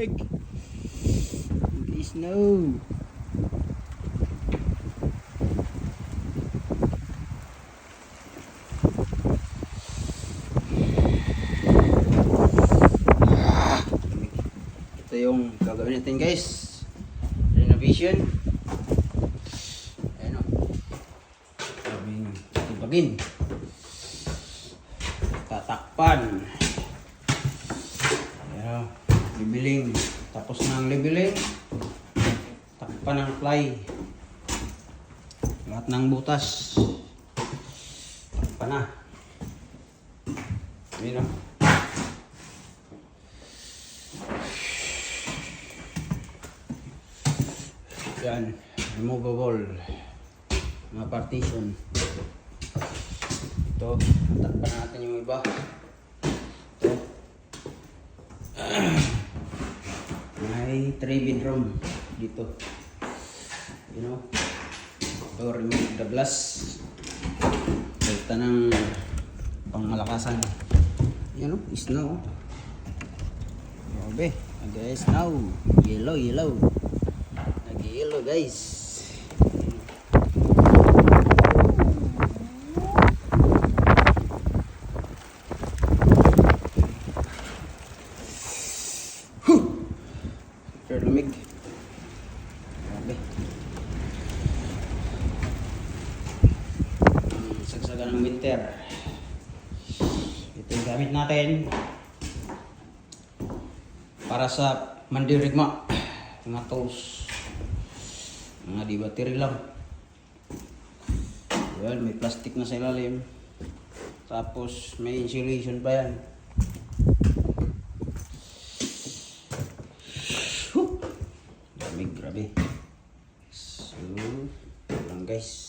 lamig. Snow. Ito yung gagawin natin guys, renovation. Ayan o, aming tibagin, tatakpan. Ayan o, libiling. Tapos ng libiling, takpan ng ply, lahat ng butas takpan na. Ayan o, yan, removable mga partition. Ito, takpan natin yung iba. Ito, may 3 bedroom dito, you know. Ito, remove the glass, balta ng pangmalakasan. Yan o, snow. Grabe, guys, now yellow guys. Super lamig. Grabe. Sagsagan ng winter. Ito yung gamit natin para sa mandirigma. Mga tools, mga di battery lang. Well, may plastic na sa ilalim, tapos may insulation pa yan. Lamig, grabe. So, lang guys.